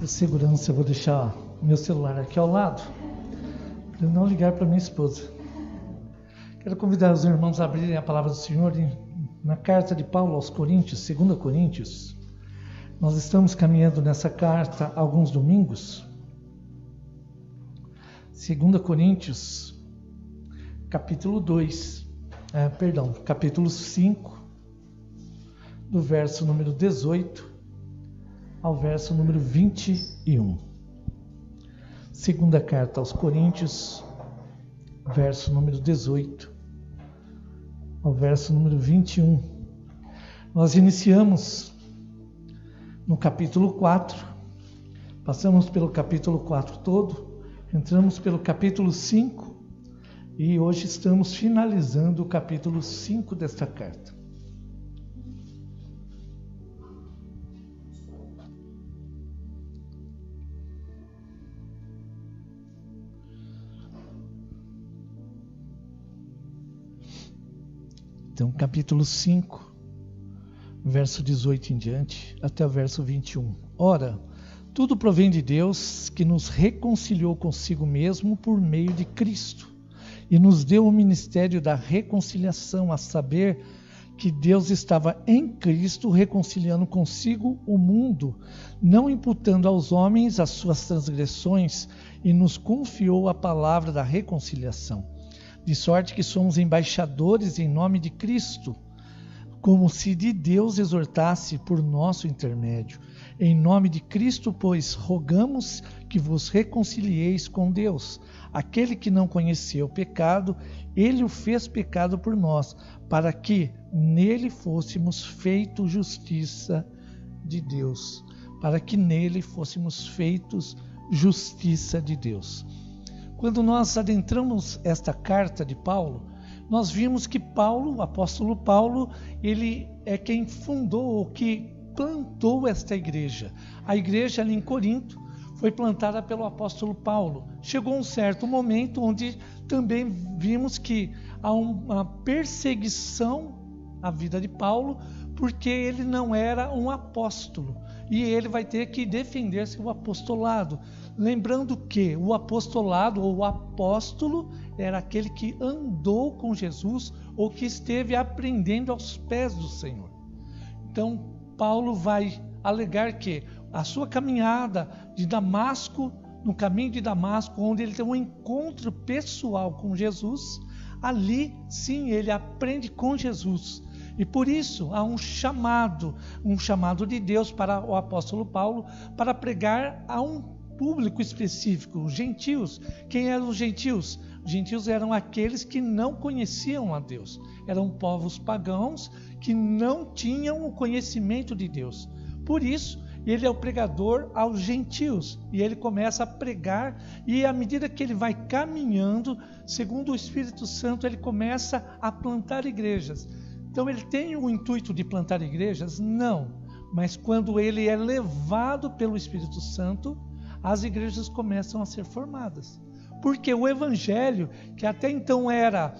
Por segurança, eu vou deixar meu celular aqui ao lado, para eu não ligar para minha esposa. Quero convidar os irmãos a abrirem a palavra do Senhor na carta de Paulo aos Coríntios, 2 Coríntios. Nós estamos caminhando nessa carta há alguns domingos. 2 Coríntios, capítulo 5, do verso número 18 ao verso número 21. Segunda carta aos Coríntios, verso número 18 ao verso número 21. Nós iniciamos no capítulo 4, passamos pelo capítulo 4 todo, entramos pelo capítulo 5 e hoje estamos finalizando o capítulo 5 desta carta. Então, capítulo 5, verso 18 em diante, até o verso 21. Ora, tudo provém de Deus, que nos reconciliou consigo mesmo por meio de Cristo, e nos deu o ministério da reconciliação, a saber, que Deus estava em Cristo reconciliando consigo o mundo, não imputando aos homens as suas transgressões, e nos confiou a palavra da reconciliação. De sorte que somos embaixadores em nome de Cristo, como se de Deus exortasse por nosso intermédio. Em nome de Cristo, pois, rogamos que vos reconcilieis com Deus. Aquele que não conheceu o pecado, ele o fez pecado por nós, para que nele fôssemos feitos justiça de Deus. Para que nele fôssemos feitos justiça de Deus. Quando nós adentramos esta carta de Paulo, nós vimos que Paulo, o apóstolo Paulo, ele é quem fundou ou que plantou esta igreja. A igreja ali em Corinto foi plantada pelo apóstolo Paulo. Chegou um certo momento onde também vimos que há uma perseguição à vida de Paulo, porque ele não era um apóstolo. E ele vai ter que defender seu apostolado. Lembrando que o apostolado ou o apóstolo era aquele que andou com Jesus ou que esteve aprendendo aos pés do Senhor. Então, Paulo vai alegar que a sua caminhada de Damasco, no caminho de Damasco, onde ele tem um encontro pessoal com Jesus, ali sim ele aprende com Jesus. E por isso há um chamado de Deus para o apóstolo Paulo para pregar a um público específico, os gentios. Quem eram os gentios? Os gentios eram aqueles que não conheciam a Deus. Eram povos pagãos que não tinham o conhecimento de Deus. Por isso, ele é o pregador aos gentios. E ele começa a pregar e à medida que ele vai caminhando, segundo o Espírito Santo, ele começa a plantar igrejas. Então ele tem o intuito de plantar igrejas? Não. Mas quando ele é levado pelo Espírito Santo, as igrejas começam a ser formadas. Porque o Evangelho, que até então era,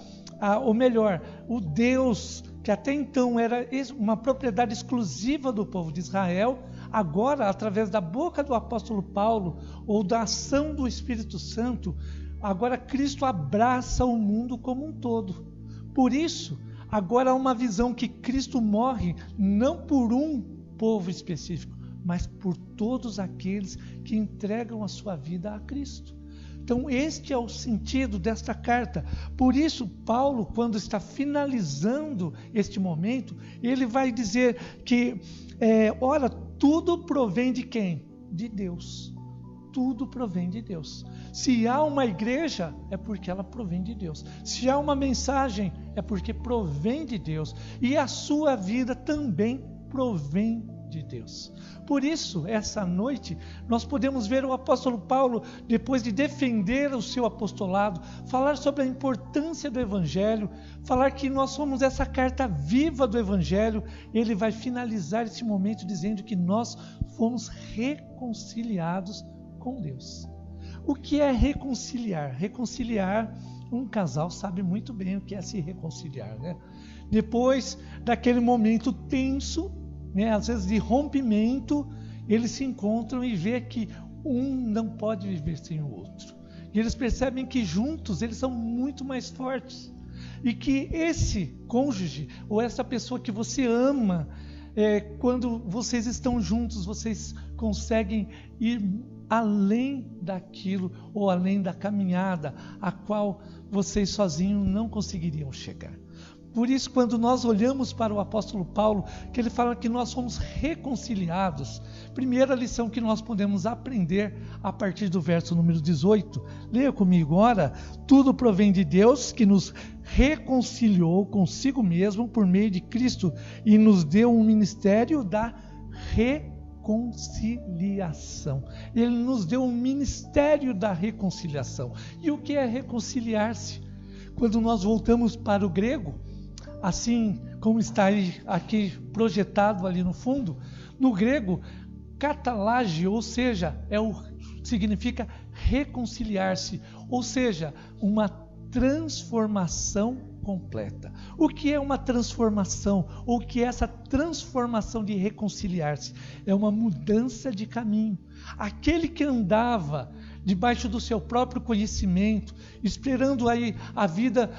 o Deus, que até então era uma propriedade exclusiva do povo de Israel, agora, através da boca do apóstolo Paulo, ou da ação do Espírito Santo, agora Cristo abraça o mundo como um todo. Por isso, agora há uma visão que Cristo morre não por um povo específico, mas por todos aqueles que entregam a sua vida a Cristo. Então este é o sentido desta carta. Por isso Paulo, quando está finalizando este momento, ele vai dizer que, ora, tudo provém de quem? De Deus. Tudo provém de Deus. Se há uma igreja, é porque ela provém de Deus. Se há uma mensagem, é porque provém de Deus. E a sua vida também provém de Deus. Por isso, essa noite, nós podemos ver o apóstolo Paulo, depois de defender o seu apostolado, falar sobre a importância do Evangelho, falar que nós somos essa carta viva do Evangelho. Ele vai finalizar esse momento dizendo que nós fomos reconciliados com Deus. O que é reconciliar? Reconciliar, um casal sabe muito bem o que é se reconciliar, né? Depois daquele momento tenso, né, às vezes de rompimento, eles se encontram e vê que um não pode viver sem o outro. E eles percebem que juntos eles são muito mais fortes. E que esse cônjuge, ou essa pessoa que você ama, quando vocês estão juntos, vocês conseguem ir além daquilo, ou além da caminhada, a qual vocês sozinhos não conseguiriam chegar. Por isso, quando nós olhamos para o apóstolo Paulo, que ele fala que nós somos reconciliados, primeira lição que nós podemos aprender a partir do verso número 18. Leia comigo. Ora, tudo provém de Deus, que nos reconciliou consigo mesmo por meio de Cristo e nos deu um ministério da reconciliação. Ele nos deu um ministério da reconciliação. E o que é reconciliar-se? Quando nós voltamos para o grego, assim como está aqui projetado ali no fundo, no grego, katalage, ou seja, significa reconciliar-se, ou seja, uma transformação completa. O que é uma transformação? O que é essa transformação de reconciliar-se? É uma mudança de caminho. Aquele que andava debaixo do seu próprio conhecimento, esperando aí a vida,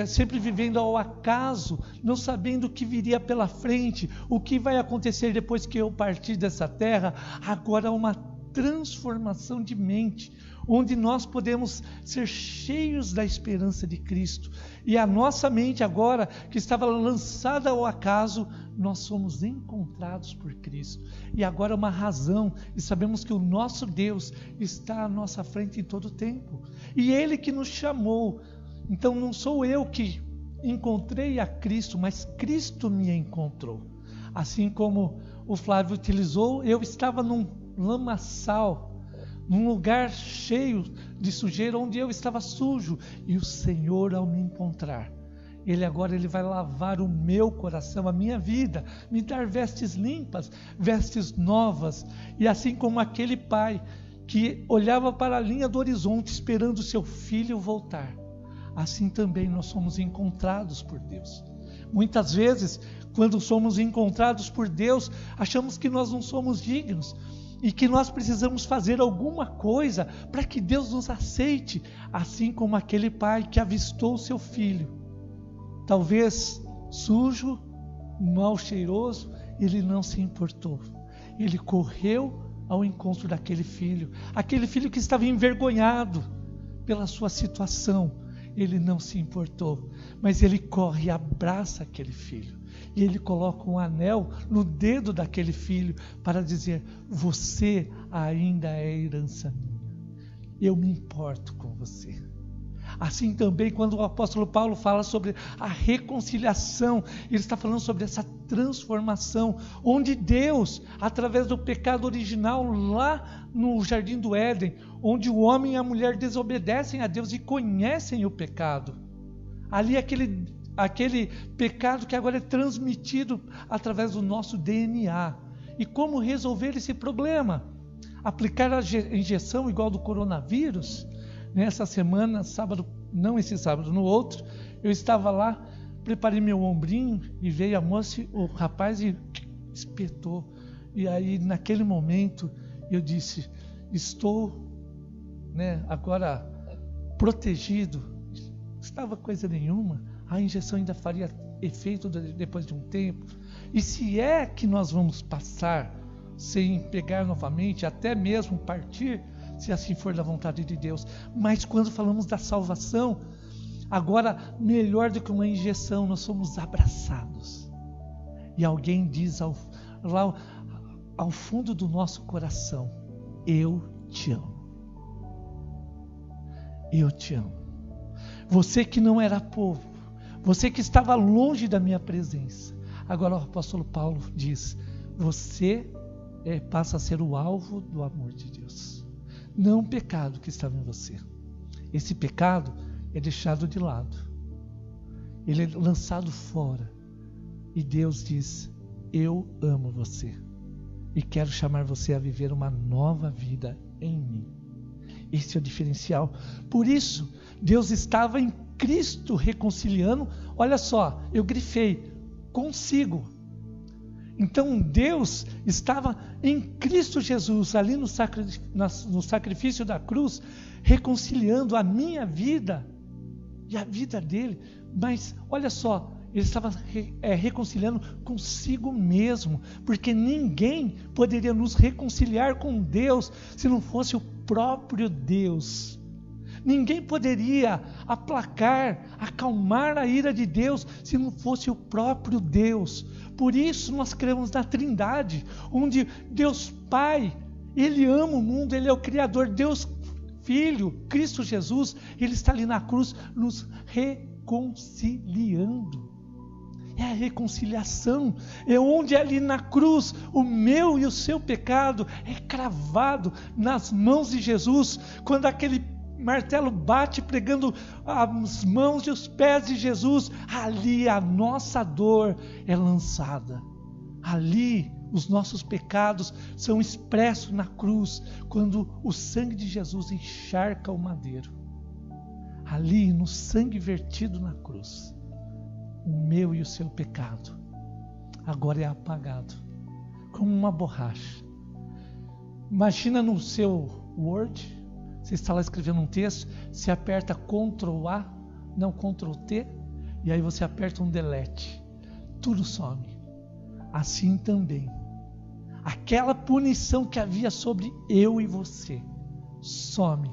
sempre vivendo ao acaso, não sabendo o que viria pela frente, o que vai acontecer depois que eu partir dessa terra, agora uma transformação de mente, onde nós podemos ser cheios da esperança de Cristo. E a nossa mente agora, que estava lançada ao acaso, nós somos encontrados por Cristo. E agora uma razão, e sabemos que o nosso Deus está à nossa frente em todo o tempo. E Ele que nos chamou. Então não sou eu que encontrei a Cristo, mas Cristo me encontrou. Assim como o Flávio utilizou, eu estava num lamaçal, num lugar cheio de sujeira, onde eu estava sujo, e o Senhor, ao me encontrar, Ele vai lavar o meu coração, a minha vida, me dar vestes limpas, vestes novas. E assim como aquele pai que olhava para a linha do horizonte esperando o seu filho voltar, assim também nós somos encontrados por Deus. Muitas vezes, quando somos encontrados por Deus, achamos que nós não somos dignos e que nós precisamos fazer alguma coisa para que Deus nos aceite, assim como aquele pai que avistou o seu filho, talvez sujo, mal cheiroso, ele não se importou. Ele correu ao encontro daquele filho, aquele filho que estava envergonhado pela sua situação. Ele não se importou, mas ele corre e abraça aquele filho. E ele coloca um anel no dedo daquele filho para dizer: você ainda é herança minha. Eu me importo com você. Assim também, quando o apóstolo Paulo fala sobre a reconciliação, ele está falando sobre essa transformação, onde Deus, através do pecado original lá no Jardim do Éden, onde o homem e a mulher desobedecem a Deus e conhecem o pecado, ali aquele pecado que agora é transmitido através do nosso DNA. E como resolver esse problema? Aplicar a injeção igual do coronavírus? Nessa semana, sábado, não esse sábado, no outro, eu estava lá, preparei meu ombrinho e veio a moça, o rapaz e espetou. E aí, naquele momento, eu disse: estou, agora protegido. Não estava coisa nenhuma, a injeção ainda faria efeito depois de um tempo. E se é que nós vamos passar sem pegar novamente, até mesmo partir, se assim for da vontade de Deus. Mas quando falamos da salvação, agora melhor do que uma injeção, nós somos abraçados. E alguém diz lá ao fundo do nosso coração: eu te amo. Eu te amo. Você que não era povo, você que estava longe da minha presença, agora o apóstolo Paulo diz: você passa a ser o alvo do amor de Deus. Não o pecado que estava em você. Esse pecado é deixado de lado. Ele é lançado fora. E Deus diz: eu amo você. E quero chamar você a viver uma nova vida em mim. Esse é o diferencial. Por isso, Deus estava em Cristo reconciliando. Olha só, eu grifei: consigo. Então Deus estava em Cristo Jesus, ali no sacrifício da cruz, reconciliando a minha vida e a vida dele. Mas olha só, ele estava reconciliando consigo mesmo, porque ninguém poderia nos reconciliar com Deus se não fosse o próprio Deus. Ninguém poderia aplacar, acalmar a ira de Deus se não fosse o próprio Deus. Por isso nós cremos na Trindade, onde Deus Pai, Ele ama o mundo, Ele é o Criador. Deus Filho, Cristo Jesus, Ele está ali na cruz nos reconciliando. É a reconciliação, é onde ali na cruz o meu e o seu pecado é cravado nas mãos de Jesus. Quando aquele martelo bate pregando as mãos e os pés de Jesus, ali a nossa dor é lançada. Ali os nossos pecados são expressos na cruz, quando o sangue de Jesus encharca o madeiro. Ali no sangue vertido na cruz, o meu e o seu pecado agora é apagado, como uma borracha. Imagina no seu Word, você está lá escrevendo um texto, você aperta Ctrl A, não Ctrl T, e aí você aperta um delete, tudo some. Assim também, aquela punição que havia sobre eu e você, some,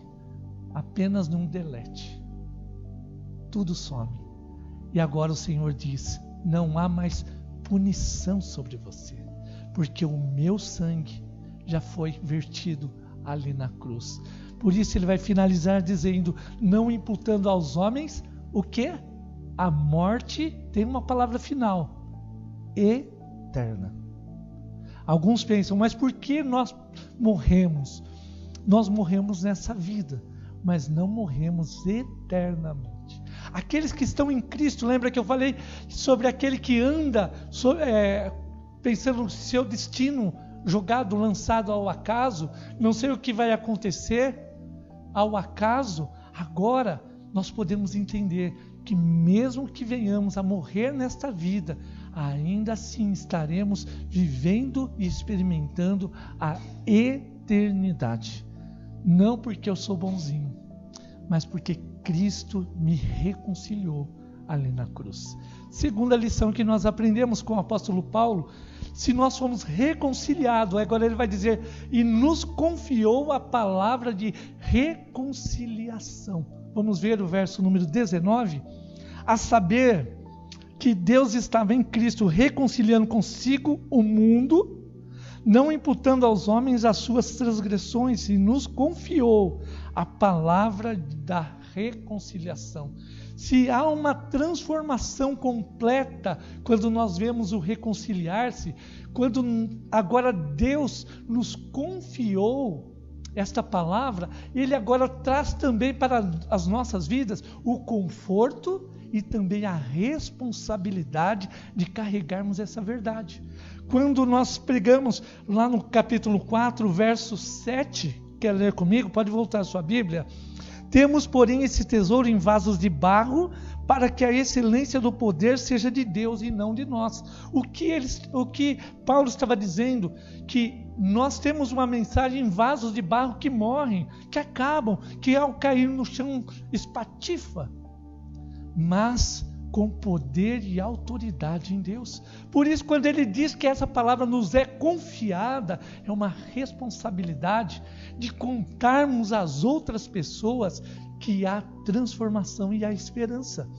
apenas num delete, tudo some. E agora o Senhor diz, não há mais punição sobre você, porque o meu sangue já foi vertido ali na cruz. Por isso ele vai finalizar dizendo, não imputando aos homens o quê? A morte, tem uma palavra final, eterna. Alguns pensam, mas por que nós morremos? Nós morremos nessa vida, mas não morremos eternamente. Aqueles que estão em Cristo, lembra que eu falei sobre aquele que anda pensando no seu destino, jogado, lançado ao acaso, não sei o que vai acontecer ao acaso. Agora nós podemos entender que mesmo que venhamos a morrer nesta vida, ainda assim estaremos vivendo e experimentando a eternidade. Não porque eu sou bonzinho, mas porque Cristo me reconciliou ali na cruz. Segunda lição que nós aprendemos com o apóstolo Paulo, se nós fomos reconciliados, agora ele vai dizer, e nos confiou a palavra de reconciliação. Vamos ver o verso número 19, a saber que Deus estava em Cristo reconciliando consigo o mundo, não imputando aos homens as suas transgressões, e nos confiou a palavra da reconciliação. Se há uma transformação completa quando nós vemos o reconciliar-se, quando agora Deus nos confiou esta palavra, Ele agora traz também para as nossas vidas o conforto e também a responsabilidade de carregarmos essa verdade. Quando nós pregamos lá no capítulo 4, verso 7, quer ler comigo? Pode voltar a sua Bíblia. Temos, porém, esse tesouro em vasos de barro, para que a excelência do poder seja de Deus e não de nós. O que Paulo estava dizendo, que nós temos uma mensagem em vasos de barro que morrem, que acabam, que ao cair no chão espatifa, mas com poder e autoridade em Deus. Por isso, quando ele diz que essa palavra nos é confiada, é uma responsabilidade de contarmos às outras pessoas que há transformação e há esperança.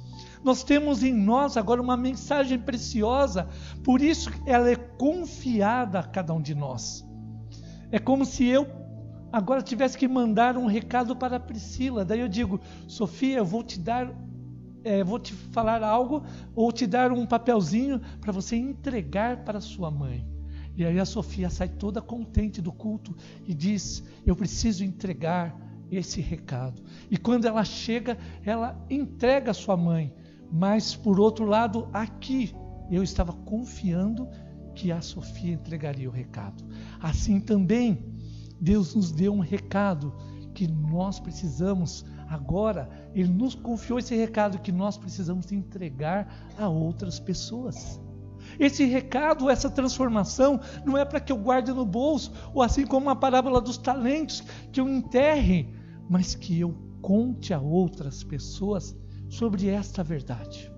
Nós temos em nós agora uma mensagem preciosa, por isso ela é confiada a cada um de nós. É como se eu agora tivesse que mandar um recado para a Priscila, daí eu digo, Sofia, eu vou te falar algo, ou te dar um papelzinho para você entregar para sua mãe. E aí a Sofia sai toda contente do culto e diz, eu preciso entregar esse recado. E quando ela chega, ela entrega a sua mãe. Mas por outro lado, aqui, eu estava confiando que a Sofia entregaria o recado. Assim também, Deus nos deu um recado que nós precisamos. Agora, Ele nos confiou esse recado que nós precisamos entregar a outras pessoas. Esse recado, essa transformação, não é para que eu guarde no bolso, ou assim como a parábola dos talentos, que eu enterre, mas que eu conte a outras pessoas sobre esta verdade.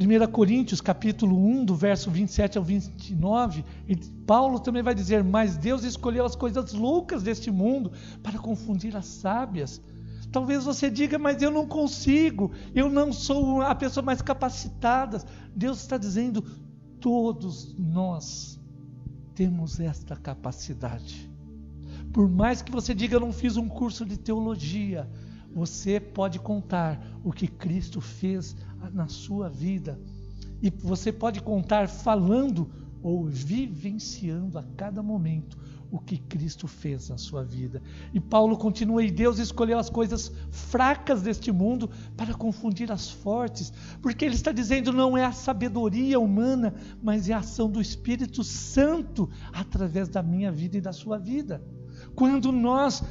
1 Coríntios capítulo 1, do verso 27 ao 29, Paulo também vai dizer: mas Deus escolheu as coisas loucas deste mundo para confundir as sábias. Talvez você diga: mas eu não consigo, eu não sou a pessoa mais capacitada. Deus está dizendo: todos nós temos esta capacidade. Por mais que você diga: eu não fiz um curso de teologia, você pode contar o que Cristo fez na sua vida. E você pode contar falando ou vivenciando a cada momento o que Cristo fez na sua vida. E Paulo continua: e Deus escolheu as coisas fracas deste mundo para confundir as fortes, porque ele está dizendo: não é a sabedoria humana, mas é a ação do Espírito Santo através da minha vida e da sua vida. Quando nós,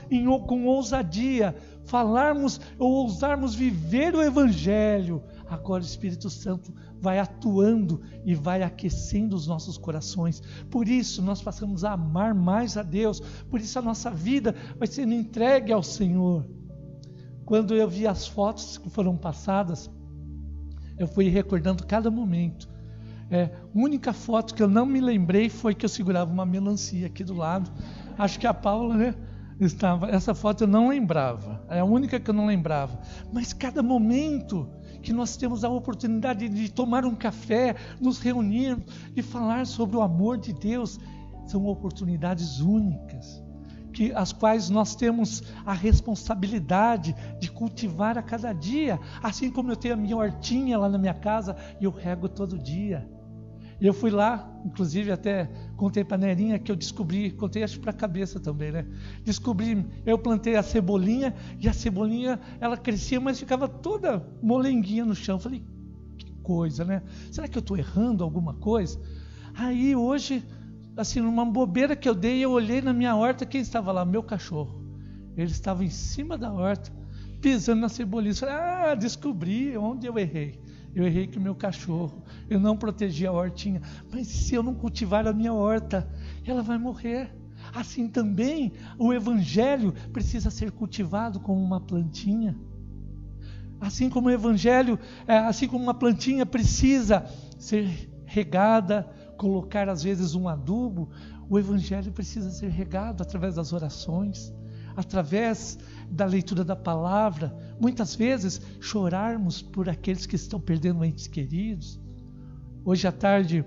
com ousadia, falarmos ou ousarmos viver o Evangelho, agora o Espírito Santo vai atuando e vai aquecendo os nossos corações. Por isso nós passamos a amar mais a Deus, por isso a nossa vida vai sendo entregue ao Senhor. Quando eu vi as fotos que foram passadas, eu fui recordando cada momento. A única foto que eu não me lembrei foi que eu segurava uma melancia aqui do lado. Acho que a Paula, né, estava. Essa foto eu não lembrava. É a única que eu não lembrava. Mas cada momento que nós temos a oportunidade de tomar um café, nos reunir e falar sobre o amor de Deus, são oportunidades únicas, as quais nós temos a responsabilidade de cultivar a cada dia. Assim como eu tenho a minha hortinha lá na minha casa e eu rego todo dia. Eu fui lá, inclusive até contei para a Nerinha que eu descobri, contei acho para a cabeça também, né? Eu plantei a cebolinha e a cebolinha, ela crescia, mas ficava toda molenguinha no chão. Falei: que coisa, né? Será que eu estou errando alguma coisa? Aí hoje, assim, numa bobeira que eu dei, eu olhei na minha horta, quem estava lá? Meu cachorro. Ele estava em cima da horta, pisando na cebolinha. Falei: descobri onde eu errei. Eu errei com o meu cachorro, eu não protegi a hortinha. Mas se eu não cultivar a minha horta, ela vai morrer. Assim também, o Evangelho precisa ser cultivado como uma plantinha. Assim como o Evangelho, assim como uma plantinha precisa ser regada, colocar às vezes um adubo, o Evangelho precisa ser regado através das orações, através da leitura da palavra, muitas vezes chorarmos por aqueles que estão perdendo entes queridos. Hoje à tarde,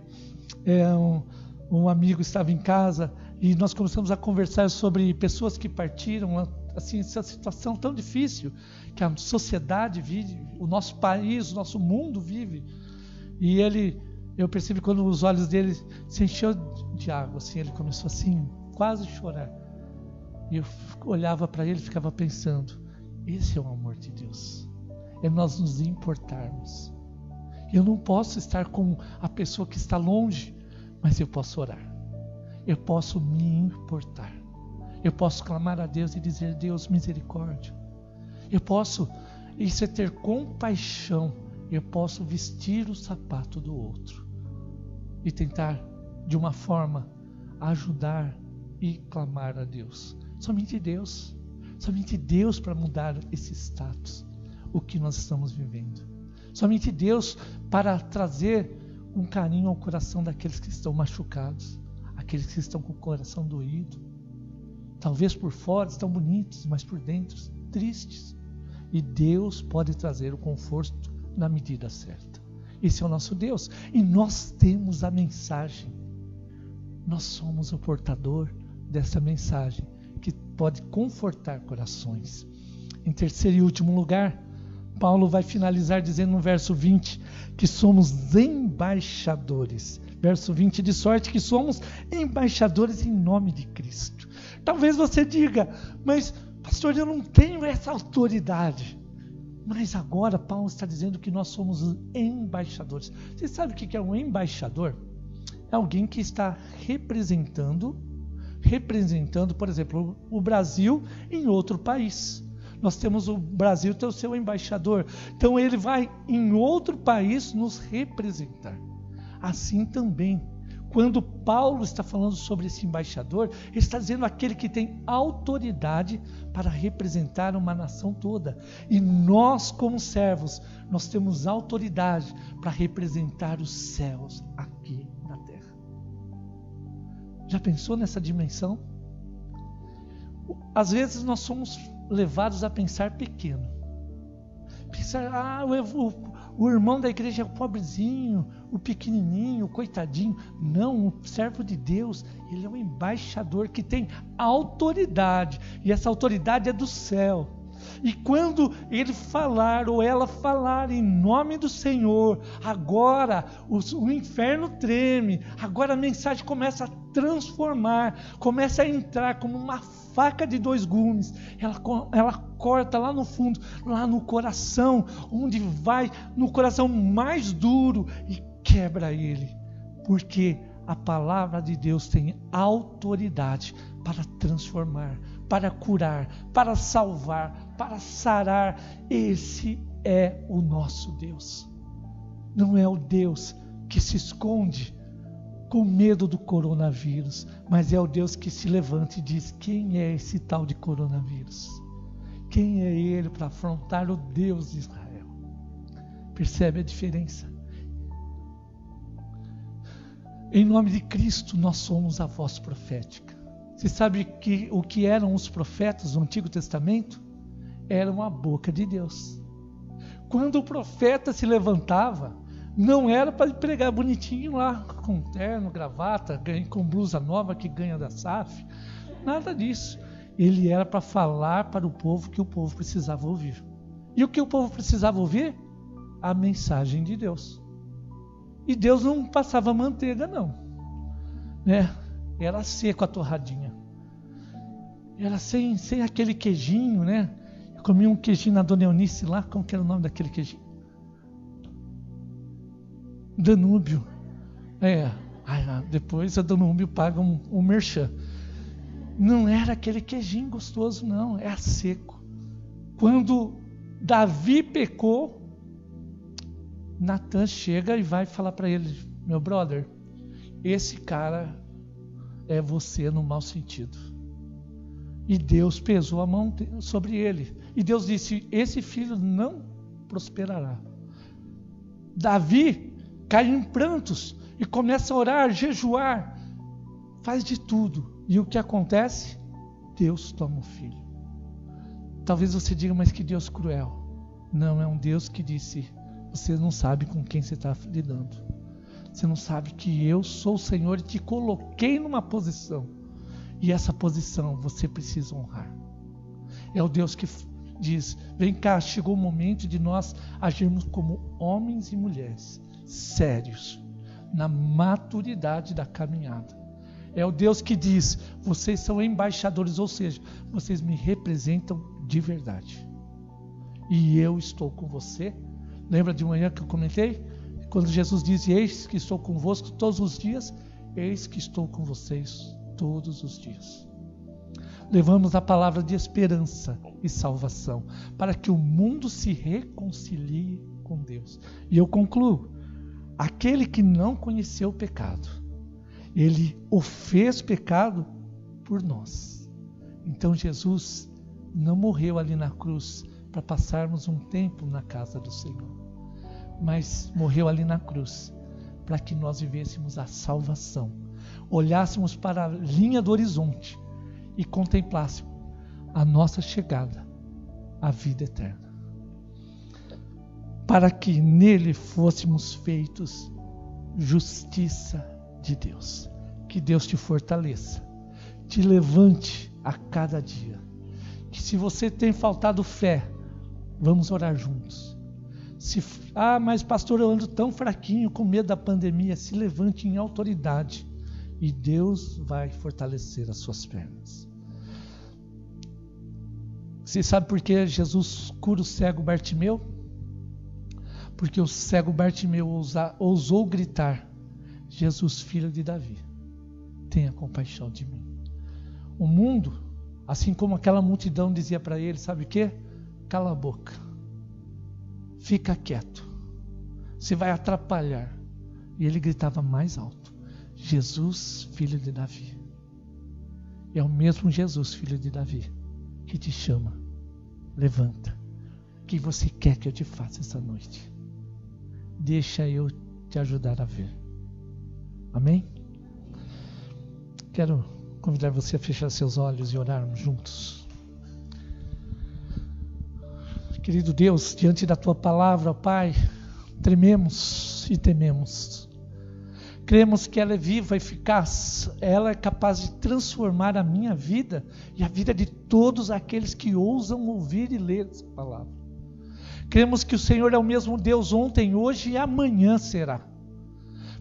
um amigo estava em casa e nós começamos a conversar sobre pessoas que partiram, assim, essa situação tão difícil que a sociedade vive, o nosso país, o nosso mundo vive. E eu percebi quando os olhos dele se encheu de água, assim, ele começou assim, quase a chorar. E eu olhava para ele e ficava pensando: esse é o amor de Deus, é nós nos importarmos. Eu não posso estar com a pessoa que está longe, mas eu posso orar, eu posso me importar, eu posso clamar a Deus e dizer: Deus, misericórdia. Isso é ter compaixão. Eu posso vestir o sapato do outro e tentar de uma forma ajudar e clamar a Deus. Somente Deus para mudar esse status, o que nós estamos vivendo. Somente Deus para trazer um carinho ao coração daqueles que estão machucados, aqueles que estão com o coração doído. Talvez por fora estão bonitos, mas por dentro tristes. E Deus pode trazer o conforto na medida certa. Esse é o nosso Deus. E nós temos a mensagem. Nós somos o portador dessa mensagem que pode confortar corações. Em terceiro e último lugar, Paulo vai finalizar dizendo no verso 20 que somos embaixadores. Verso 20: de sorte que somos embaixadores em nome de Cristo. Talvez você diga: mas pastor, eu não tenho essa autoridade. Mas agora Paulo está dizendo que nós somos embaixadores. Você sabe o que é um embaixador? É alguém que está representando, por exemplo, o Brasil em outro país. Nós temos o Brasil, tem o seu embaixador. Então ele vai em outro país nos representar. assim também, quando Paulo está falando sobre esse embaixador, ele está dizendo aquele que tem autoridade para representar uma nação toda. E nós, como servos, nós temos autoridade para representar os céus aqui na terra. Já pensou nessa dimensão? Às vezes nós somos levados a pensar pequeno. Pensar, o irmão da igreja é o pobrezinho, o pequenininho, o coitadinho. Não, o servo de Deus, ele é um embaixador que tem autoridade. E essa autoridade é do céu. E quando ele falar ou ela falar em nome do Senhor, agora o inferno treme, agora a mensagem começa a transformar, começa a entrar como uma faca de 2 gumes. Ela corta lá no fundo, lá no coração, onde vai no coração mais duro e quebra ele. Porque a palavra de Deus tem autoridade para transformar, para curar, para salvar, para sarar. Esse é o nosso Deus. Não é o Deus que se esconde com medo do coronavírus, mas é o Deus que se levanta e diz: quem é esse tal de coronavírus? Quem é ele para afrontar o Deus de Israel? Percebe a diferença? Em nome de Cristo, nós somos a voz profética. Você sabe o que eram os profetas do Antigo Testamento? Eram a boca de Deus. Quando o profeta se levantava, não era para ele pregar bonitinho lá, com terno, gravata, com blusa nova que ganha da SAF. Nada disso. Ele era para falar para o povo que o povo precisava ouvir. E o que o povo precisava ouvir? A mensagem de Deus. E Deus não passava manteiga, não. Né? Era seco a torradinha. Era sem aquele queijinho, né? Eu comi um queijinho na Dona Eunice lá. Como que era o nome daquele queijinho? Danúbio. Depois a Danúbio paga um merchan. Não era aquele queijinho gostoso, não. Era seco. Quando Davi pecou, Natan chega e vai falar para ele: meu brother, esse cara é você no mau sentido. E Deus pesou a mão sobre ele. E Deus disse: esse filho não prosperará. Davi cai em prantos e começa a orar, jejuar, faz de tudo. E o que acontece? Deus toma o filho. Talvez você diga: mas que Deus cruel. Não, é um Deus que disse: você não sabe com quem você está lidando. Você não sabe que eu sou o Senhor e te coloquei numa posição. E essa posição você precisa honrar. É o Deus que diz: vem cá, chegou o momento de nós agirmos como homens e mulheres sérios, na maturidade da caminhada. É o Deus que diz: vocês são embaixadores, ou seja, vocês me representam de verdade. E eu estou com você. Lembra de manhã que eu comentei? Quando Jesus diz: eis que estou convosco todos os dias, eis que estou com vocês todos os dias. Levamos a palavra de esperança e salvação, para que o mundo se reconcilie com Deus. E eu concluo: aquele que não conheceu o pecado, ele o fez pecado por nós. Então Jesus não morreu ali na cruz para passarmos um tempo na casa do Senhor, mas morreu ali na cruz para que nós vivêssemos a salvação, olhássemos para a linha do horizonte e contemplássemos a nossa chegada à vida eterna, para que nele fôssemos feitos justiça de Deus. Que Deus te fortaleça, te levante a cada dia. Que se você tem faltado fé, vamos orar juntos. Mas pastor, eu ando tão fraquinho, com medo da pandemia. Se levante em autoridade e Deus vai fortalecer as suas pernas. Você sabe por que Jesus cura o cego Bartimeu? Porque o cego Bartimeu ousou gritar: Jesus, filho de Davi, tenha compaixão de mim. O mundo, assim como aquela multidão dizia para ele, sabe o quê? Cala a boca, fica quieto, você vai atrapalhar. E ele gritava mais alto: Jesus, filho de Davi. É o mesmo Jesus, filho de Davi, que te chama. Levanta. O que você quer que eu te faça essa noite? Deixa eu te ajudar a ver. Amém? Quero convidar você a fechar seus olhos e orarmos juntos. Querido Deus, diante da Tua palavra, ó Pai, trememos e tememos. Cremos que ela é viva, eficaz, ela é capaz de transformar a minha vida e a vida de todos aqueles que ousam ouvir e ler essa palavra. Cremos que o Senhor é o mesmo Deus ontem, hoje e amanhã será.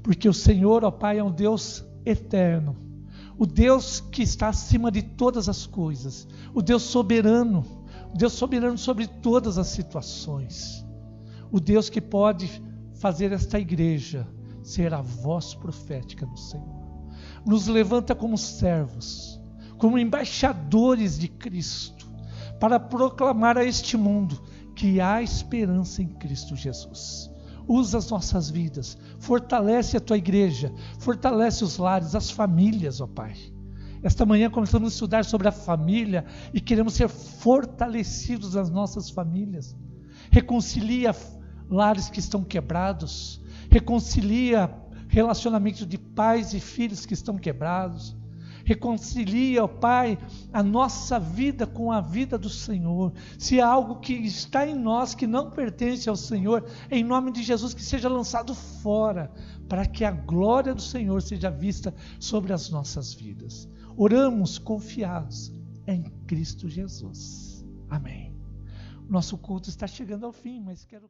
Porque o Senhor, ó Pai, é um Deus eterno, o Deus que está acima de todas as coisas, o Deus soberano sobre todas as situações, o Deus que pode fazer esta igreja ser a voz profética do Senhor. Nos levanta como servos, como embaixadores de Cristo, para proclamar a este mundo que há esperança em Cristo Jesus. Usa as nossas vidas, fortalece a Tua igreja, fortalece os lares, as famílias, ó Pai. Esta manhã começamos a estudar sobre a família e queremos ser fortalecidos nas nossas famílias. Reconcilia lares que estão quebrados, reconcilia relacionamentos de pais e filhos que estão quebrados, reconcilia, ó Pai, a nossa vida com a vida do Senhor. Se há algo que está em nós que não pertence ao Senhor, em nome de Jesus, que seja lançado fora, para que a glória do Senhor seja vista sobre as nossas vidas. Oramos confiados em Cristo Jesus. Amém. Nosso culto está chegando ao fim, mas quero...